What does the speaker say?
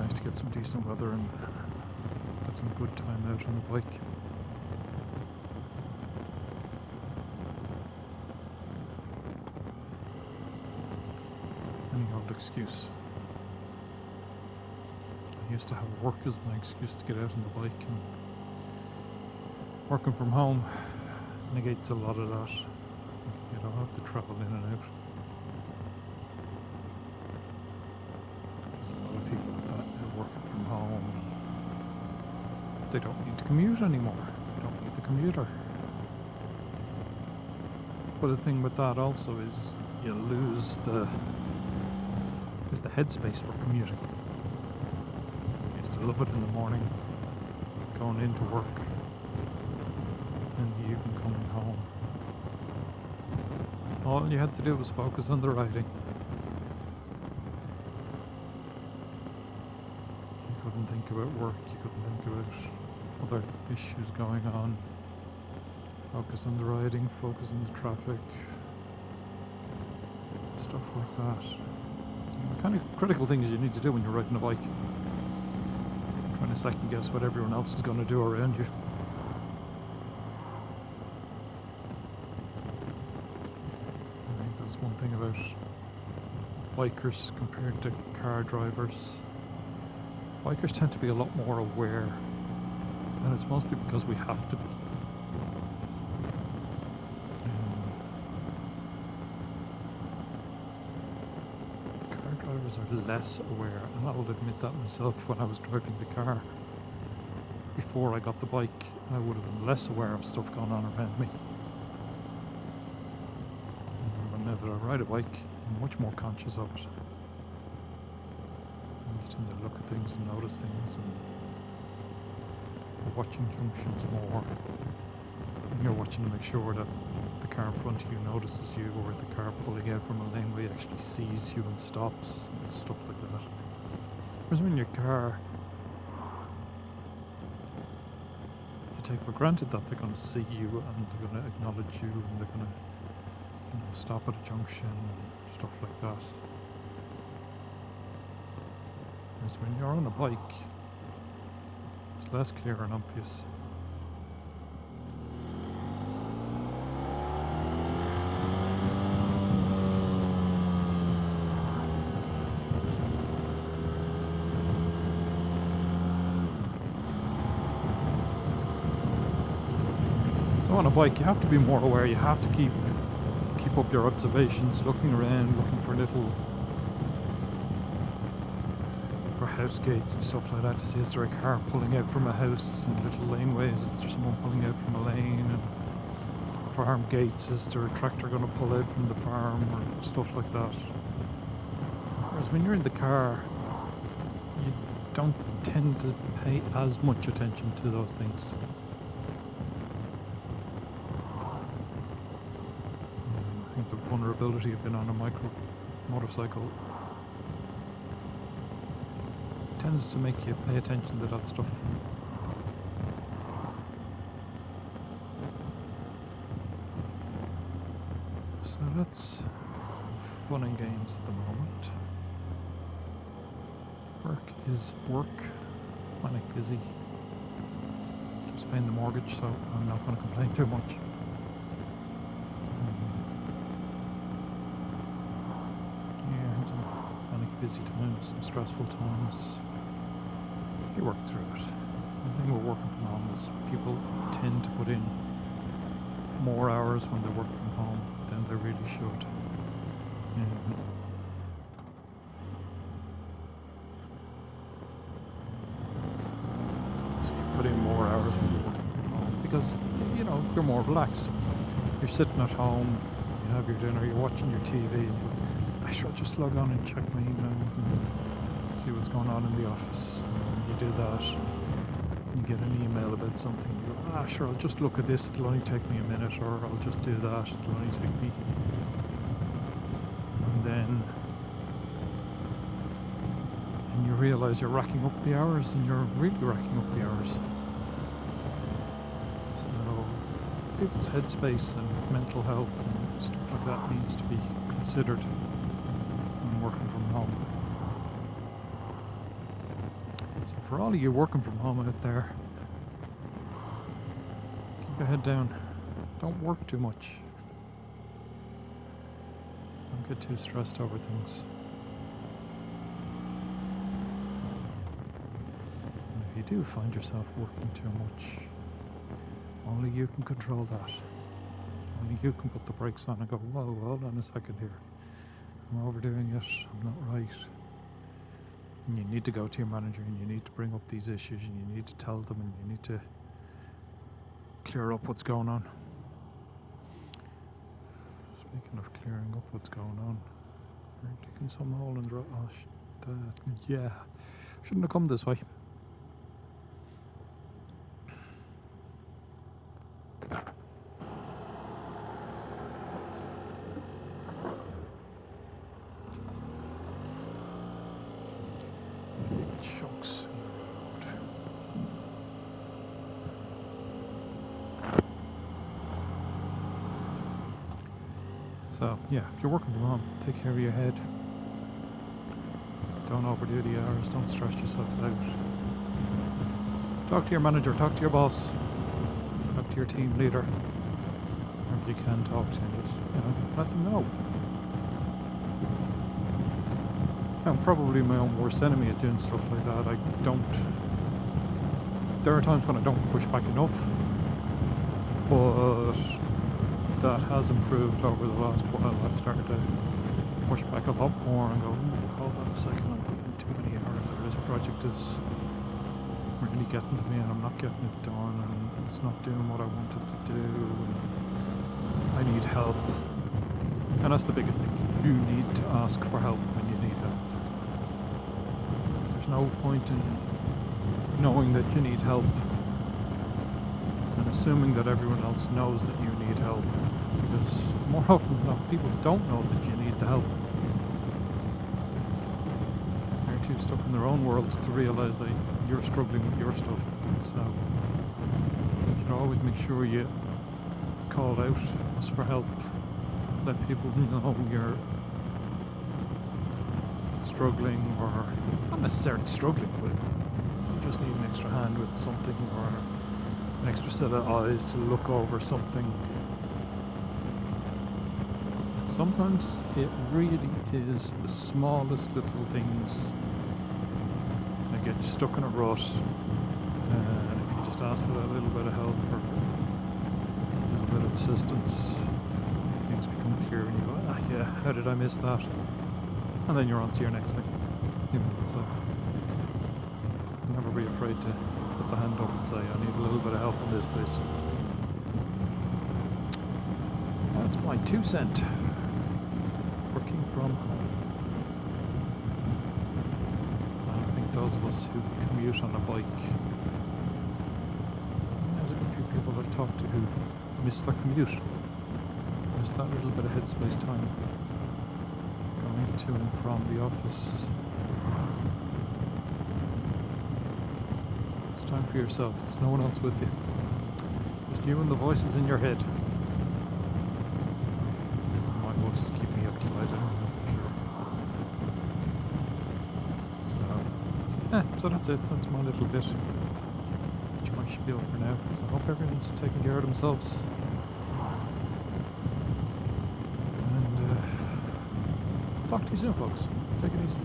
nice to get some decent weather and get some good time out on the bike. Any old excuse. I used to have work as my excuse to get out on the bike, and working from home negates a lot of that. You don't have to travel in and out. There's a lot of people that are working from home. They don't need to commute anymore. They don't need the commuter. But the thing with that also is you lose the headspace for commuting. I used to love it in the morning, going into work, and the evening coming home. All you had to do was focus on the riding. You couldn't think about work, you couldn't think about other issues going on. Focus on the riding, focus on the traffic, stuff like that. The kind of critical things you need to do when you're riding a bike. Trying to second guess what everyone else is going to do around you. I think that's one thing about bikers compared to car drivers. Bikers tend to be a lot more aware, and it's mostly because we have to be. Drivers are less aware, and I will admit that myself. When I was driving the car before I got the bike, I would have been less aware of stuff going on around me. But now that I ride a bike, I'm much more conscious of it. And you tend to look at things and notice things, and you're watching junctions more. And you're watching to make sure that the car in front of you notices you, or the car pulling out from a laneway actually sees you and stops, and stuff like that. Whereas when your car, you take for granted that they're going to see you and they're going to acknowledge you and they're going to, stop at a junction and stuff like that. Whereas when you're on a bike, it's less clear and obvious. On a bike, you have to be more aware. You have to keep up your observations, looking around, looking for house gates and stuff like that to see, is there a car pulling out from a house, and little laneways, is there someone pulling out from a lane, and farm gates, is there a tractor going to pull out from the farm, or stuff like that. Whereas when you're in the car, you don't tend to pay as much attention to those things. I think the vulnerability of being on a motorcycle tends to make you pay attention to that stuff. So that's fun and games at the moment. Work is work. Manic busy. Keeps paying the mortgage, so I'm not going to complain too much. Busy times, some stressful times. You work through it. The thing with working from home is people tend to put in more hours when they work from home than they really should. So you put in more hours when you're working from home because, you're more relaxed. You're sitting at home, you have your dinner, you're watching your TV, I should just log on and check my emails and see what's going on in the office. And you do that, and you get an email about something, you go, sure, I'll just look at this, it'll only take me a minute, or I'll just do that, it'll only take me. And you realise you're racking up the hours, and you're really racking up the hours. So people's headspace and mental health and stuff like that needs to be considered when working from home. for all of you working from home out there, keep your head down. Don't work too much. Don't get too stressed over things. And if you do find yourself working too much, only you can control that. Only you can put the brakes on and go, whoa, hold on a second here. I'm overdoing it, I'm not right. And you need to go to your manager and you need to bring up these issues and you need to tell them and you need to clear up what's going on. Speaking of clearing up what's going on, we're digging some hole in the road. Oh, yeah, shouldn't have come this way. Big chunks in the road. So, yeah, if you're working from home, take care of your head. Don't overdo the hours, don't stress yourself out. Talk to your manager, talk to your boss, talk to your team leader. Whoever you can talk to, and just, let them know. I'm probably my own worst enemy at doing stuff like that. There are times when I don't push back enough, but that has improved over the last while. I've started to push back a lot more and go, hold on a second, I'm putting too many hours, or this project is really getting to me and I'm not getting it done and it's not doing what I wanted to do and I need help. And that's the biggest thing. You need to ask for help when you need help. There's no point in knowing that you need help and assuming that everyone else knows that you need help, because more often than not, people don't know that you need the help. They're too stuck in their own worlds to realise that you're struggling with your stuff. So you should always make sure you call out, ask for help, let people know you're struggling, or not necessarily struggling, but you just need an extra hand with something, or an extra set of eyes to look over something. Sometimes it really is the smallest little things that get you stuck in a rut, and if you just ask for that little bit of help or a little bit of assistance, things become clear and you go, yeah, how did I miss that? And then you're on to your next thing. So never be afraid to put the hand up and say, I need a little bit of help on this, please. That's my 2 cents. Working from home. I think those of us who commute on a bike, there's a few people I've talked to who miss their commute. Miss that little bit of headspace time going to and from the office. It's time for yourself. There's no one else with you. Just you and the voices in your head. My voices keep me up till I don't, that's for sure. So that's it. That's my little bit. That's my spiel for now. So I hope everyone's taking care of themselves. And talk to you soon, folks. Take it easy.